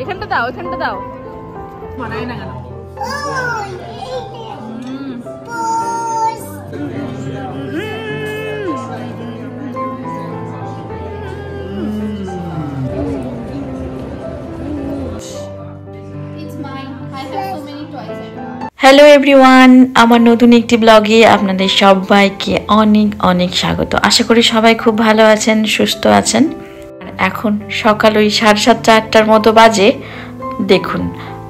এখানটা দাও, এখানটা দাও। মানায় না কেন? হ্যালো এভরিওয়ান, আমার নতুন একটি ব্লগে আপনাদের সবাইকে অনেক অনেক স্বাগত। আশা করি সবাই খুব ভালো আছেন, সুস্থ আছেন। আর এখন সকাল ওই 7:30-8টার মতো বাজে। দেখুন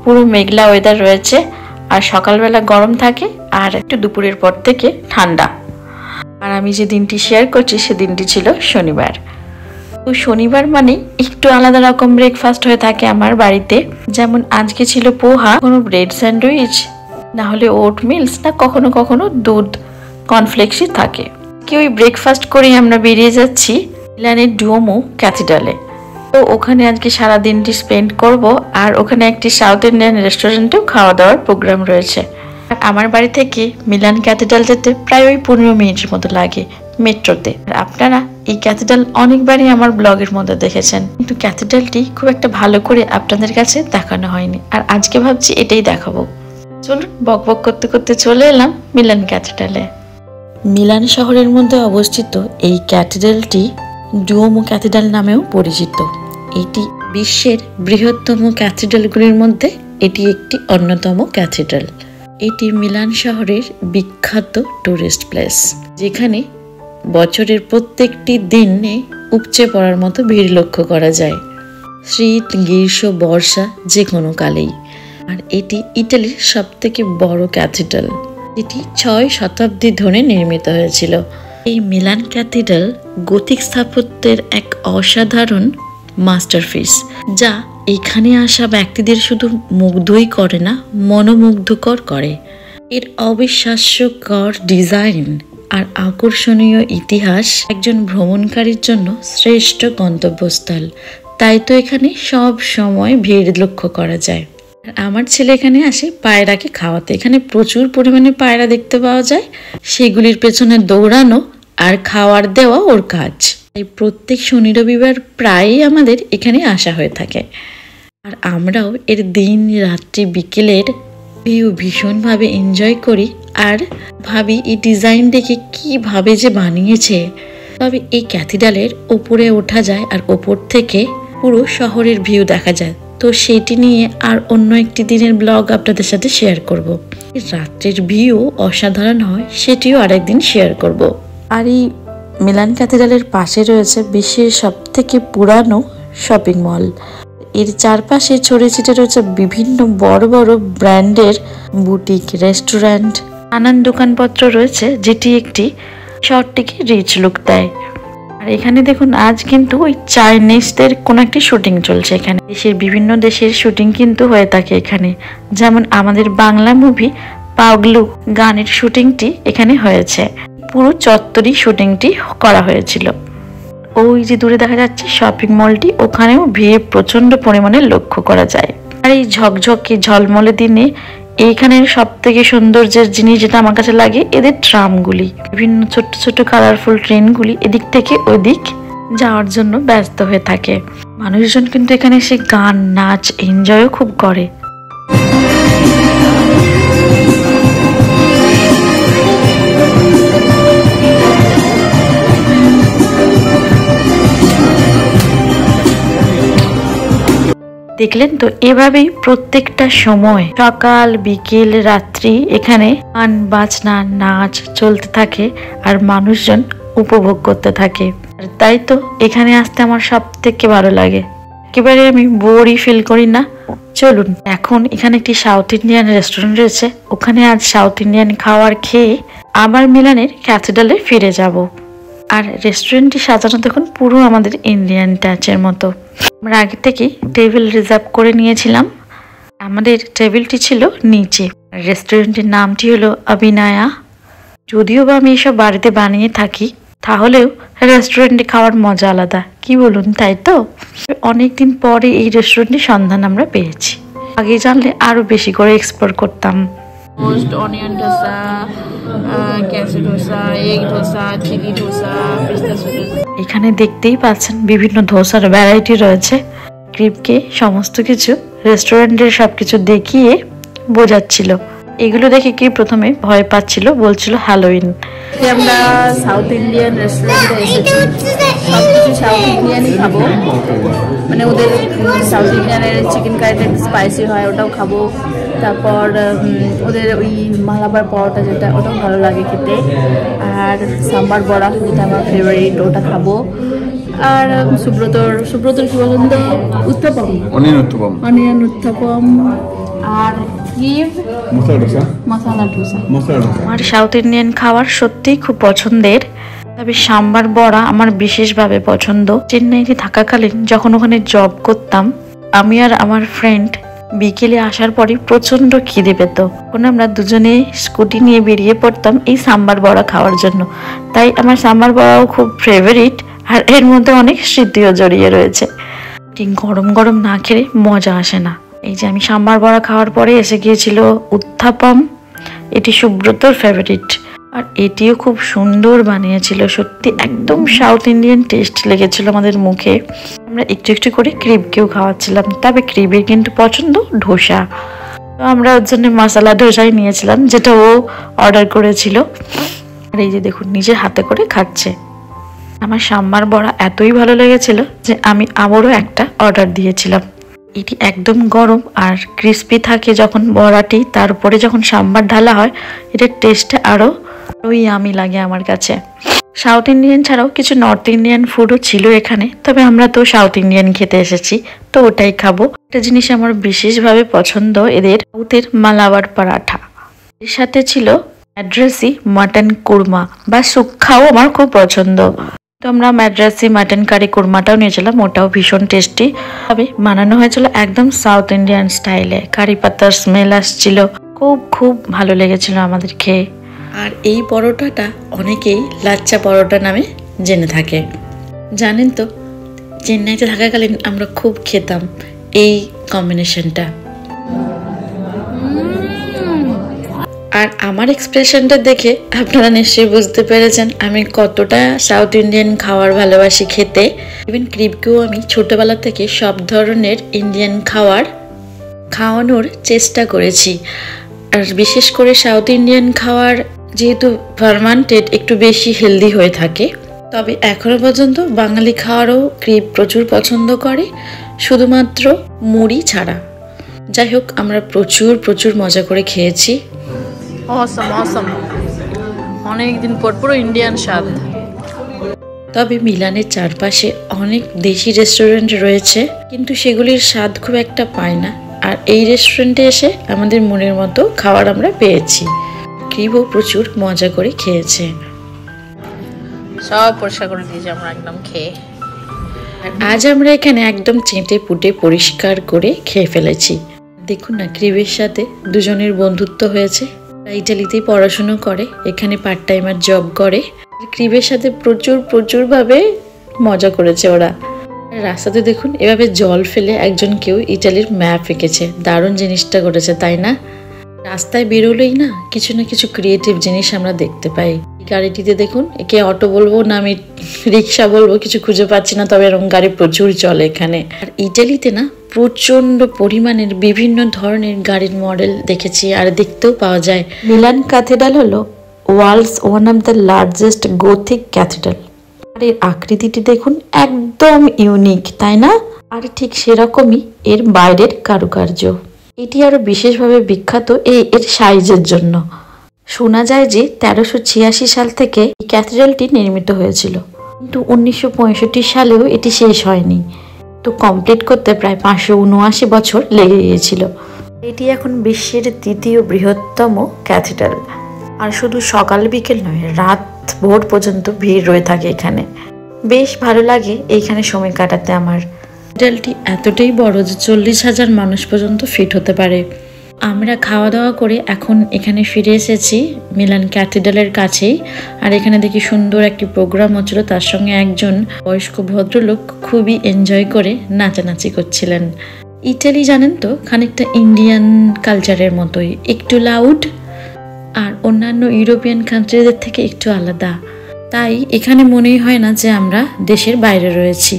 পুরো মেঘলা ওয়েদার রয়েছে, আর সকালবেলা গরম থাকে আর একটু দুপুরের পর থেকে ঠান্ডা। আর আমি যে দিনটি শেয়ার করছি সে দিনটি ছিল শনিবার। তো শনিবার মানে একটু আলাদা রকম ব্রেকফাস্ট হয়ে থাকে আমার বাড়িতে। যেমন আজকে ছিল পোহা, কোনো ব্রেড স্যান্ডউইচ, না হলে ওট মিলস, না কখনো কখনো দুধ কর্নফ্লেক্সই থাকে। কি ওই ব্রেকফাস্ট করেই আমরা বেরিয়ে যাচ্ছি মিলানের ডুওমো ক্যাথিড্রালে। তো ওখানে আজকে সারা দিনটি স্পেন্ড করব, আর ওখানে একটি সাউথ ইন্ডিয়ান রেস্টুরেন্টেও খাওয়া দাওয়ার প্রোগ্রাম রয়েছে। আর আমার বাড়ি থেকে মিলান ক্যাথিড্রাল যেতে প্রায় ওই 15 মিনিটের মতো লাগে মেট্রোতে। আর আপনারা এই ক্যাথিড্রাল অনেকবারই আমার ব্লগের মধ্যে দেখেছেন, কিন্তু ক্যাথিড্রালটি খুব একটা ভালো করে আপনাদের কাছে দেখানো হয়নি। আর আজকে ভাবছি এটাই দেখাবো। চলুন বক বক করতে করতে চলে এলাম মিলান ক্যাথিড্রালে। মিলান শহরের মধ্যে অবস্থিত এই ক্যাথিড্রালটি ডুওমো ক্যাথিড্রাল নামেও পরিচিত। এটি বিশ্বের বৃহত্তম ক্যাথিড্রালগুলির মধ্যে এটি একটি অন্যতম ক্যাথিড্রাল। এটি মিলান শহরের বিখ্যাত টুরিস্ট প্লেস, যেখানে বছরের প্রত্যেকটি দিনে উপচে পড়ার মতো ভিড় লক্ষ্য করা যায়, শীত, গ্রীষ্ম, বর্ষা, যে কোনো কালেই। আর এটি ইটালির সব থেকে বড় ক্যাথিড্রাল, এটি 6 শতাব্দী ধরে নির্মিত হয়েছিল। এই মিলান ক্যাথিড্রাল গথিক স্থাপত্যের এক অসাধারণ মাস্টারপিস, যা এখানে আসা ব্যক্তিদের শুধু মুগ্ধই করে না, মনোমুগ্ধকর করে। এর অবিশ্বাস্যকর ডিজাইন আর আকর্ষণীয় ইতিহাস একজন ভ্রমণকারীর জন্য শ্রেষ্ঠ গন্তব্যস্থল। তাই তো এখানে সব সময় ভিড় লক্ষ্য করা যায়। আমার ছেলে এখানে আসে পায়রাকে খাওয়াতে। এখানে প্রচুর পরিমাণে পায়রা দেখতে পাওয়া যায়, সেগুলির পেছনে দৌড়ানো আর খাওয়ার দেওয়া ওর কাজ। তাই প্রত্যেক শনি রবিবার প্রায়ই আমাদের এখানে আসা হয়ে থাকে। আর আমরাও এর দিন, রাত্রি, বিকেলের ভিউ ভীষণভাবে এনজয় করি, আর ভাবি এই ডিজাইন দেখে কিভাবে যে বানিয়েছে। তবে এই ক্যাথিড্রালের ওপরে ওঠা যায়, আর ওপর থেকে পুরো শহরের ভিউ দেখা যায়। তো সেটি নিয়ে আর অন্য একটি দিনের ব্লগ আপনাদের সাথে শেয়ার করব। রাত্রের ভিউ অসাধারণ হয়, সেটিও আরেকদিন শেয়ার করব। আর এই মিলান ক্যাথিড্রালের পাশে রয়েছে বিশ্বের সব থেকে পুরানো শপিং মল। এর চারপাশে ছড়িয়ে ছিটে রয়েছে বিভিন্ন বড় বড় ব্র্যান্ডের বুটিক, রেস্টুরেন্ট, নানান দোকানপত্র রয়েছে, যেটি একটি শহরটিকে রিচ লুক দেয়। আর এখানে দেখুন আজ কিন্তু ওই চাইনিজদের কোনো একটি শুটিং চলছে। এখানে দেশের বিভিন্ন দেশের শুটিং কিন্তু হয়ে থাকে এখানে। যেমন আমাদের বাংলা মুভি পাগলু গানের শুটিংটি এখানে হয়েছে। পুরো চত্বরই শুটিংটি করা হয়েছিল। ওই যে দূরে দেখা যাচ্ছে শপিং মলটি, ওখানেও ভিড় প্রচন্ড পরিমাণে লক্ষ্য করা যায়। আর এই ঝকঝকে ঝলমলে দিনে এইখানের সব থেকে সৌন্দর্যের জিনিস যেটা আমার কাছে লাগে, এদের ট্রামগুলি, বিভিন্ন ছোট্ট ছোট্ট কালারফুল ট্রেনগুলি এদিক থেকে ওদিক যাওয়ার জন্য ব্যস্ত হয়ে থাকে। মানুষজন কিন্তু এখানে এসে গান, নাচ, এনজয়ও খুব করে। দেখলেন তো, এভাবেই প্রত্যেকটা সময় সকাল, বিকেল, রাত্রি এখানে গান, বাজনা, নাচ চলতে থাকে, আর মানুষজন উপভোগ করতে থাকে। আর তাই তো এখানে আসতে আমার সব থেকে ভালো লাগে, একেবারে আমি বোরই ফিল করি না। চলুন এখন এখানে একটি সাউথ ইন্ডিয়ান রেস্টুরেন্ট রয়েছে, ওখানে আজ সাউথ ইন্ডিয়ান খাবার খেয়ে আবার মিলানের ক্যাথিড্রালে ফিরে যাব। আর রেস্টুরেন্টটি সাজানো দেখুন পুরো আমাদের ইন্ডিয়ান টাচের মতো। আমরা আগে থেকেই টেবিল রিজার্ভ করে নিয়েছিলাম। আমাদের টেবিলটি ছিল নিচে। রেস্টুরেন্টের নামটি হলো অভিনয়া। যদিও বা আমি এসব বাড়িতে বানিয়ে থাকি, তাহলেও রেস্টুরেন্টে খাওয়ার মজা আলাদা, কি বলুন? তাই তো অনেকদিন পরে এই রেস্টুরেন্টের সন্ধান আমরা পেয়েছি। আগে জানলে আরো বেশি করে এক্সপ্লোর করতাম। অনিয়ন ডোসা, ক্যাসি ডোসা, এগ ডোসা, চিলি ডোসা, পিস্তা ডোসা। এখানে দেখতেই পাচ্ছেন বিভিন্ন ধোসার ভ্যারাইটি রয়েছে। ক্রিপকে সমস্ত কিছু রেস্টুরেন্টের সবকিছু দেখিয়ে বোঝাচ্ছিল। এগুলো দেখে কি প্রথমে ভয় পাচ্ছিল, বলছিল হ্যালোইন। আমরা সাউথ ইন্ডিয়ান রেস্টুরেন্টে এসেছি, সবকিছু সাউথ ইন্ডিয়ানই খাবো, মানে ওদের সাউথ ইন্ডিয়ানের চিকেন কারিটা স্পাইসি হয় ওটাও খাবো, তারপর ওদের ওই মালাবার পরোটা যেটা ওটাও ভালো লাগে খেতে, আর সাম্বার বড়া যেটা আমার ফেভারিট ওটা খাবো, আর সুব্রতর কি বলুন তো উত্তপম, অনিয়ন উত্তপম, আর মশলা ডোসা। আমার সাউথ ইন্ডিয়ান খাবার সত্যিই খুব পছন্দের, তবে সাম্বার বড়া আমার বিশেষভাবে পছন্দ। চেন্নাইতে থাকাকালীন যখন ওখানে জব করতাম, আমি আর আমার ফ্রেন্ড বিকেলে আসার পরে প্রচন্ড খিদে পেত, তখন আমরা দুজনে স্কুটি নিয়ে বেরিয়ে পড়তাম এই সাম্বার বড়া খাওয়ার জন্য। তাই আমার সাম্বার বড়াও খুব ফেভারিট, আর এর মধ্যে অনেক স্মৃতিও জড়িয়ে রয়েছে। ঠিক গরম গরম না খেলে মজা আসে না। এই যে আমি সাম্বার বড়া খাওয়ার পরে এসে গিয়েছিল উত্থাপম, এটি সুব্রতর ফেভারিট, আর এটিও খুব সুন্দর বানিয়েছিল, সত্যি একদম সাউথ ইন্ডিয়ান টেস্ট লেগেছিল আমাদের মুখে। আমরা একটু একটু করে ক্রিবকেও খাওয়াচ্ছিলাম, তবে ক্রিবের কিন্তু পছন্দ ধোসা, তো আমরা ওর জন্য মশলা ধোসাই নিয়েছিলাম, যেটা ও অর্ডার করেছিল। আর এই যে দেখুন নিজের হাতে করে খাচ্ছে। আমার সাম্বার বড়া এতই ভালো লেগেছিল যে আমি আবারও একটা অর্ডার দিয়েছিলাম। এটি একদম গরম আর ক্রিস্পি থাকে যখন বড়াটি, তার উপরে যখন সাম্বার ঢালা হয়, এটার টেস্টটা আরও ইয়ামি লাগে আমার কাছে। সাউথ ইন্ডিয়ান ছাড়াও কিছু নর্থ ইন্ডিয়ান ফুডও ছিল এখানে, তবে আমরা তো সাউথ ইন্ডিয়ান খেতে এসেছি, তো ওটাই খাবো। একটা জিনিস আমার বিশেষভাবে পছন্দ এদের সাউথের মালাবার পরাঠা, এর সাথে ছিল ম্যাড্রাসি মাটন কুরমা বা সুক্খাও আমার খুব পছন্দ। তো আমরা ম্যাড্রাসি মাটন কারি কুরমাটাও নিয়েছিলাম, ওটাও ভীষণ টেস্টি, তবে বানানো হয়েছিল একদম সাউথ ইন্ডিয়ান স্টাইলে, কারি পাতার স্মেল আসছিল, খুব ভালো লেগেছিল আমাদের খেয়ে। আর এই পরোটাটা অনেকেই লাচ্চা পরোটা নামে জেনে থাকে। জানেন তো, চেন্নাইতে থাকাকালীন আমরা খুব খেতাম এই কম্বিনেশনটা। আর আমার এক্সপ্রেশনটা দেখে আপনারা নিশ্চয়ই বুঝতে পেরেছেন আমি কতটা সাউথ ইন্ডিয়ান খাবার ভালোবাসি খেতে। ইভেন ক্রিবকেও আমি ছোটবেলা থেকে সব ধরনের ইন্ডিয়ান খাওয়ানোর চেষ্টা করেছি, আর বিশেষ করে সাউথ ইন্ডিয়ান খাবার যেহেতু ফার্মান্টেড একটু বেশি হেলদি হয়ে থাকে, তবে এখনো পর্যন্ত বাঙালি খাওয়ারও ক্রিব প্রচুর পছন্দ করে, শুধুমাত্র মুড়ি ছাড়া। যাই হোক, আমরা প্রচুর মজা করে খেয়েছি। অসম অনেকদিন পর পুরো ইন্ডিয়ান স্বাদ। তবে মিলানের চারপাশে অনেক দেশি রেস্টুরেন্ট রয়েছে, কিন্তু সেগুলির স্বাদ খুব একটা পায় না, আর এই রেস্টুরেন্টে এসে আমাদের মনের মতো খাবার আমরা পেয়েছি। ক্রিবও প্রচুর মজা করে খেয়েছে, সব পরিষ্কার করে দিয়েছি আমরা একদম খেয়ে। আজ আমরা এখানে একদম চেটে পুটে পরিষ্কার করে খেয়ে ফেলেছি। দেখুন না, ক্রিবের সাথে দুজনের বন্ধুত্ব হয়েছে। ইটালিতেই পড়াশুনো করে, এখানে পার্ট টাইমার জব করে। ক্রিবের সাথে প্রচুর ভাবে মজা করেছে ওরা। রাস্তাতে দেখুন এভাবে জল ফেলে একজন কেউ ইটালির ম্যাপ এঁকেছে, দারুণ জিনিসটা করেছে তাই না? রাস্তায় বেরোলেই না কিছু ক্রিয়েটিভ জিনিস আমরা দেখতে পাই। গাড়িটিতে দেখুন, একে অটো বলবো না আমি রিক্সা বলবো, কিছু খুঁজে পাচ্ছি না, তবে এরকম গাড়ি প্রচুর চলে এখানে। আর ইটালিতে না প্রচন্ড পরিমাণের বিভিন্ন ধরনের গাড়ির মডেল দেখেছি আর দেখতেও পাওয়া যায়। মিলান ক্যাথেড্রাল হলো world's one of the largest Gothic cathedral. আর এর আকৃতিটি দেখুন একদম ইউনিক, তাই না? আর ঠিক সেরকমই এর বাইরের কারুকার্য। এটি আরো বিশেষভাবে বিখ্যাত এর সাইজের জন্য। শোনা যায় যে 1386 সাল থেকে এই ক্যাথেড্রালটি নির্মিত হয়েছিল, কিন্তু 1965 সালেও এটি শেষ হয়নি, তো কমপ্লিট করতে প্রায় 579 বছর লেগে গিয়েছিল। এটি এখন বিশ্বের তৃতীয় বৃহত্তম ক্যাথেড্রাল, আর শুধু সকাল বিকেল নয়, রাত ভোর পর্যন্ত ভিড় রয়ে থাকে এখানে। বেশ ভালো লাগে এইখানে সময় কাটাতে আমার। ক্যাথেড্রালটি এতটাই বড় যে 40,000 মানুষ পর্যন্ত ফিট হতে পারে। আমরা খাওয়া দাওয়া করে এখন এখানে ফিরে এসেছি মিলান ক্যাথেড্রালের কাছেই, আর এখানে দেখি সুন্দর একটি প্রোগ্রাম হচ্ছিল, তার সঙ্গে একজন বয়স্ক ভদ্রলোক খুবই এনজয় করে নাচানাচি করছিলেন। ইটালি জানেন তো খানিকটা ইন্ডিয়ান কালচারের মতোই, একটু লাউড আর অন্যান্য ইউরোপিয়ান কান্ট্রিদের থেকে একটু আলাদা, তাই এখানে মনেই হয় না যে আমরা দেশের বাইরে রয়েছি।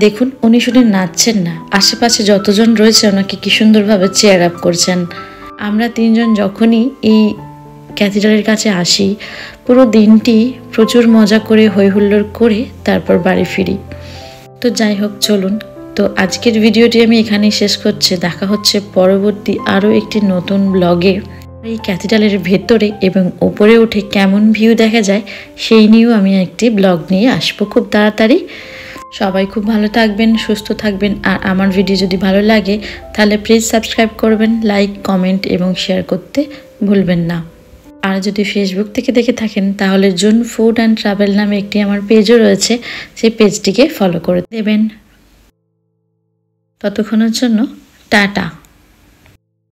দেখুন উনি শুধু নাচছেন না, আশেপাশে যতজন রয়েছে ওনাকে কি সুন্দরভাবে চেয়ার আপ করছেন। আমরা তিনজন যখনই এই ক্যাথিড্রালের কাছে আসি পুরো দিনটি প্রচুর মজা করে হই হুল্লোড় করে তারপর বাড়ি ফিরি। তো যাই হোক চলুন, তো আজকের ভিডিওটি আমি এখানেই শেষ করছি। দেখা হচ্ছে পরবর্তী আরও একটি নতুন ব্লগে। এই ক্যাথিড্রালের ভেতরে এবং উপরে উঠে কেমন ভিউ দেখা যায় সেই নিয়েও আমি একটি ব্লগ নিয়ে আসবো খুব তাড়াতাড়ি। সবাই খুব ভালো থাকবেন, সুস্থ থাকবেন। আর আমার ভিডিও যদি ভালো লাগে তাহলে প্লিজ সাবস্ক্রাইব করবেন, লাইক, কমেন্ট এবং শেয়ার করতে ভুলবেন না। আর যদি ফেসবুক থেকে দেখে থাকেন তাহলে জুন ফুড অ্যান্ড ট্রাভেল নামে একটি আমার পেজও রয়েছে, সেই পেজটিকে ফলো করে দেবেন। ততক্ষণের জন্য টাটা।